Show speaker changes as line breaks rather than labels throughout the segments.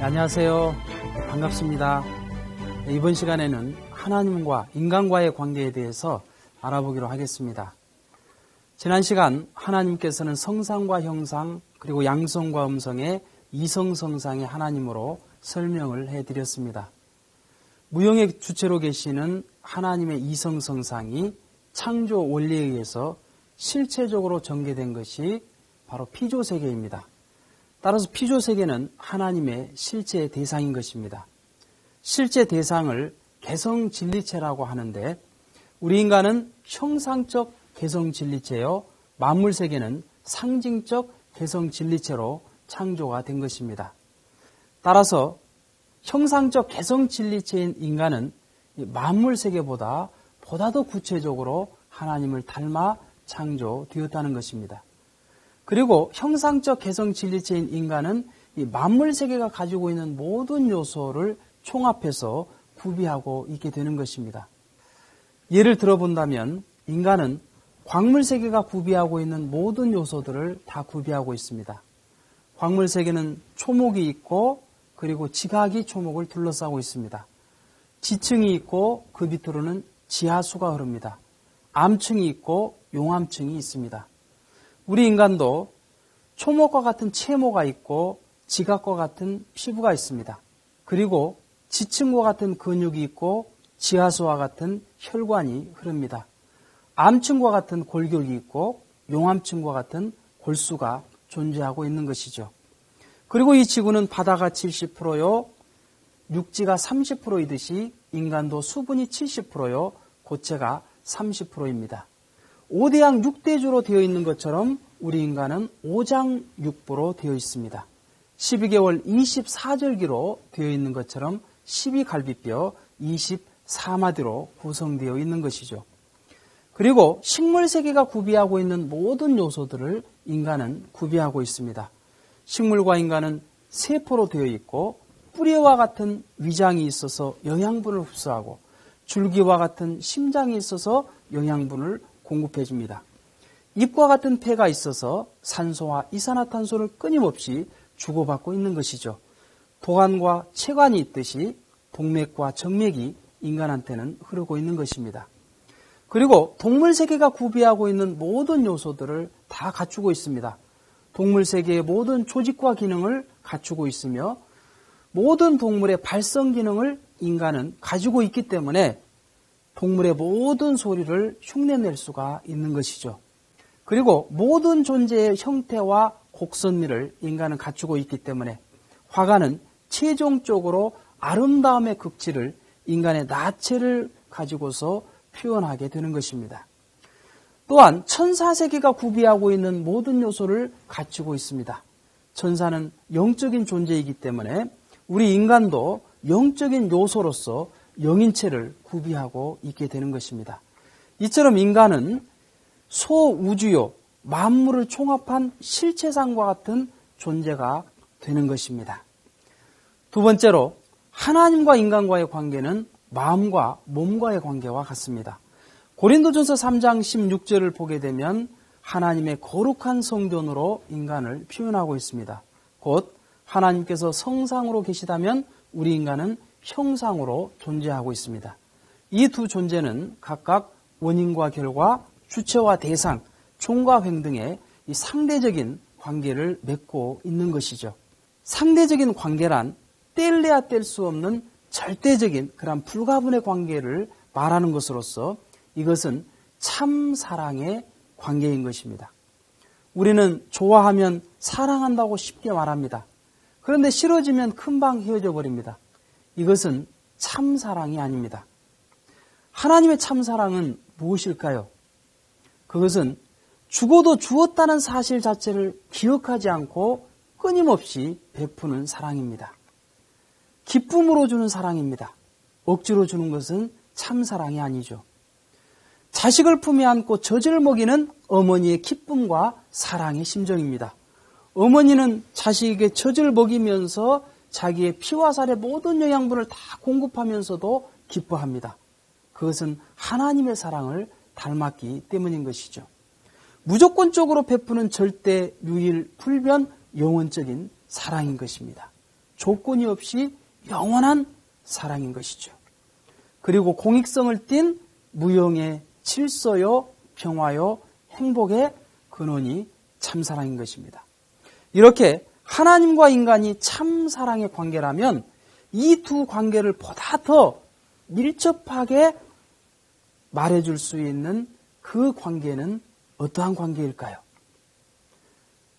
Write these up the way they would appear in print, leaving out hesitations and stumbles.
안녕하세요. 반갑습니다. 이번 시간에는 하나님과 인간과의 관계에 대해서 알아보기로 하겠습니다. 지난 시간 하나님께서는 성상과 형상 그리고 양성과 음성의 이성성상의 하나님으로 설명을 해드렸습니다. 무형의 주체로 계시는 하나님의 이성성상이 창조 원리에 의해서 실체적으로 전개된 것이 바로 피조세계입니다. 따라서 피조세계는 하나님의 실제 대상인 것입니다. 실제 대상을 개성진리체라고 하는데 우리 인간은 형상적 개성진리체요, 만물세계는 상징적 개성진리체로 창조가 된 것입니다. 따라서 형상적 개성진리체인 인간은 만물세계보다 더 구체적으로 하나님을 닮아 창조되었다는 것입니다. 그리고 형상적 개성진리체인 인간은 이 만물세계가 가지고 있는 모든 요소를 총합해서 구비하고 있게 되는 것입니다. 예를 들어본다면 인간은 광물세계가 구비하고 있는 모든 요소들을 다 구비하고 있습니다. 광물세계는 초목이 있고 그리고 지각이 초목을 둘러싸고 있습니다. 지층이 있고 그 밑으로는 지하수가 흐릅니다. 암층이 있고 용암층이 있습니다. 우리 인간도 초목과 같은 체모가 있고 지각과 같은 피부가 있습니다. 그리고 지층과 같은 근육이 있고 지하수와 같은 혈관이 흐릅니다. 암층과 같은 골격이 있고 용암층과 같은 골수가 존재하고 있는 것이죠. 그리고 이 지구는 바다가 70%요, 육지가 30%이듯이 인간도 수분이 70%요, 고체가 30%입니다. 5대양 6대주로 되어 있는 것처럼 우리 인간은 5장육부로 되어 있습니다. 12개월 24절기로 되어 있는 것처럼 12갈비뼈 24마디로 구성되어 있는 것이죠. 그리고 식물세계가 구비하고 있는 모든 요소들을 인간은 구비하고 있습니다. 식물과 인간은 세포로 되어 있고 뿌리와 같은 위장이 있어서 영양분을 흡수하고 줄기와 같은 심장이 있어서 영양분을 공급해 줍니다. 잎과 같은 폐가 있어서 산소와 이산화탄소를 끊임없이 주고받고 있는 것이죠. 도관과 체관이 있듯이 동맥과 정맥이 인간한테는 흐르고 있는 것입니다. 그리고 동물세계가 구비하고 있는 모든 요소들을 다 갖추고 있습니다. 동물세계의 모든 조직과 기능을 갖추고 있으며 모든 동물의 발성 기능을 인간은 가지고 있기 때문에 동물의 모든 소리를 흉내낼 수가 있는 것이죠. 그리고 모든 존재의 형태와 곡선미를 인간은 갖추고 있기 때문에 화가는 최종적으로 아름다움의 극치를 인간의 나체를 가지고서 표현하게 되는 것입니다. 또한 천사세계가 구비하고 있는 모든 요소를 갖추고 있습니다. 천사는 영적인 존재이기 때문에 우리 인간도 영적인 요소로서 영인체를 구비하고 있게 되는 것입니다. 이처럼 인간은 소우주요, 만물을 총합한 실체상과 같은 존재가 되는 것입니다. 두 번째로 하나님과 인간과의 관계는 마음과 몸과의 관계와 같습니다. 고린도전서 3장 16절을 보게 되면 하나님의 거룩한 성전으로 인간을 표현하고 있습니다. 곧 하나님께서 성상으로 계시다면 우리 인간은 형상으로 존재하고 있습니다. 이 두 존재는 각각 원인과 결과, 주체와 대상, 종과 횡 등의 이 상대적인 관계를 맺고 있는 것이죠. 상대적인 관계란 뗄래야 뗄 수 없는 절대적인 그런 불가분의 관계를 말하는 것으로서 이것은 참 사랑의 관계인 것입니다. 우리는 좋아하면 사랑한다고 쉽게 말합니다. 그런데 싫어지면 금방 헤어져 버립니다. 이것은 참 사랑이 아닙니다. 하나님의 참 사랑은 무엇일까요? 그것은 죽어도 주었다는 사실 자체를 기억하지 않고 끊임없이 베푸는 사랑입니다. 기쁨으로 주는 사랑입니다. 억지로 주는 것은 참 사랑이 아니죠. 자식을 품에 안고 젖을 먹이는 어머니의 기쁨과 사랑의 심정입니다. 어머니는 자식에게 젖을 먹이면서 자기의 피와 살의 모든 영양분을 다 공급하면서도 기뻐합니다. 그것은 하나님의 사랑을 닮았기 때문인 것이죠. 무조건적으로 베푸는 절대, 유일, 불변, 영원적인 사랑인 것입니다. 조건이 없이 영원한 사랑인 것이죠. 그리고 공익성을 띤 무형의 질서요, 평화요, 행복의 근원이 참사랑인 것입니다. 이렇게 하나님과 인간이 참사랑의 관계라면 이 두 관계를 보다 더 밀접하게 말해줄 수 있는 그 관계는 어떠한 관계일까요?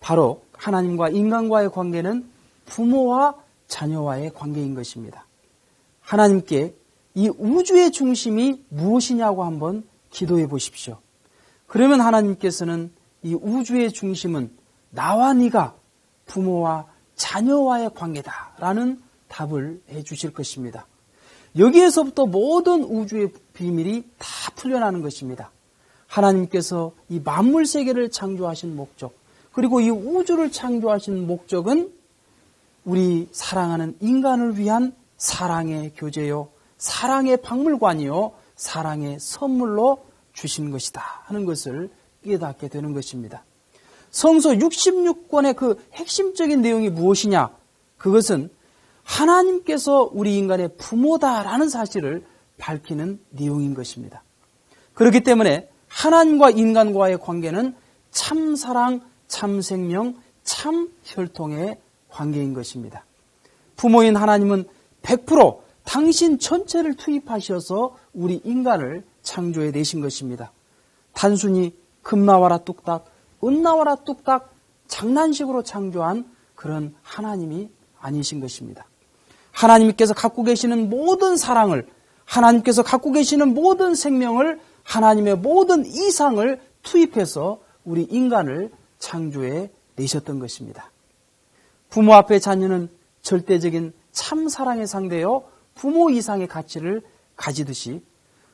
바로 하나님과 인간과의 관계는 부모와 자녀와의 관계인 것입니다. 하나님께 이 우주의 중심이 무엇이냐고 한번 기도해 보십시오. 그러면 하나님께서는 이 우주의 중심은 나와 네가 부모와 자녀와의 관계다라는 답을 해 주실 것입니다. 여기에서부터 모든 우주의 비밀이 다 풀려나는 것입니다. 하나님께서 이 만물 세계를 창조하신 목적, 그리고 이 우주를 창조하신 목적은 우리 사랑하는 인간을 위한 사랑의 교제요, 사랑의 박물관이요, 사랑의 선물로 주신 것이다 하는 것을 깨닫게 되는 것입니다. 성서 66권의 그 핵심적인 내용이 무엇이냐? 그것은 하나님께서 우리 인간의 부모다라는 사실을 밝히는 내용인 것입니다. 그렇기 때문에 하나님과 인간과의 관계는 참사랑, 참생명, 참혈통의 관계인 것입니다. 부모인 하나님은 100% 당신 전체를 투입하셔서 우리 인간을 창조해 내신 것입니다. 단순히 금 나와라 뚝딱, 은 나와라 뚝딱 장난식으로 창조한 그런 하나님이 아니신 것입니다. 하나님께서 갖고 계시는 모든 사랑을, 하나님께서 갖고 계시는 모든 생명을, 하나님의 모든 이상을 투입해서 우리 인간을 창조해 내셨던 것입니다. 부모 앞에 자녀는 절대적인 참사랑의 상대요, 부모 이상의 가치를 가지듯이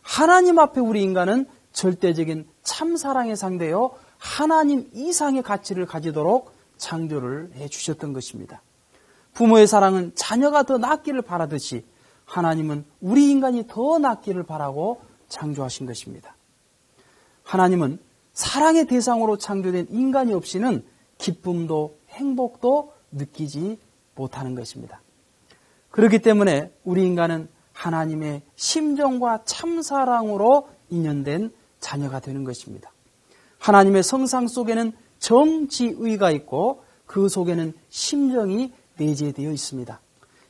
하나님 앞에 우리 인간은 절대적인 참사랑의 상대요, 하나님 이상의 가치를 가지도록 창조를 해 주셨던 것입니다. 부모의 사랑은 자녀가 더 낫기를 바라듯이 하나님은 우리 인간이 더 낫기를 바라고 창조하신 것입니다. 하나님은 사랑의 대상으로 창조된 인간이 없이는 기쁨도 행복도 느끼지 못하는 것입니다. 그렇기 때문에 우리 인간은 하나님의 심정과 참사랑으로 인연된 자녀가 되는 것입니다. 하나님의 성상 속에는 정지의가 있고 그 속에는 심정이 내재되어 있습니다.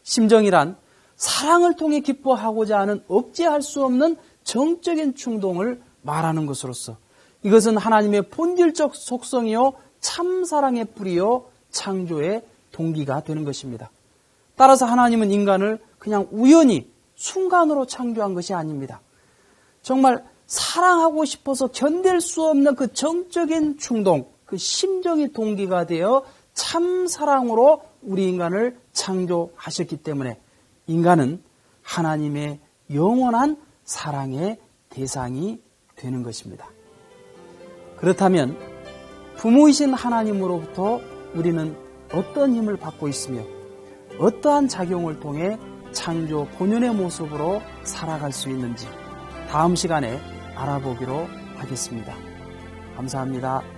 심정이란 사랑을 통해 기뻐하고자 하는 억제할 수 없는 정적인 충동을 말하는 것으로서 이것은 하나님의 본질적 속성이요 참사랑의 뿌리요 창조의 동기가 되는 것입니다. 따라서 하나님은 인간을 그냥 우연히 순간으로 창조한 것이 아닙니다. 정말 사랑하고 싶어서 견딜 수 없는 그 정적인 충동, 그 심정이 동기가 되어 참사랑으로 우리 인간을 창조하셨기 때문에 인간은 하나님의 영원한 사랑의 대상이 되는 것입니다. 그렇다면 부모이신 하나님으로부터 우리는 어떤 힘을 받고 있으며 어떠한 작용을 통해 창조 본연의 모습으로 살아갈 수 있는지 다음 시간에 알아보기로 하겠습니다. 감사합니다.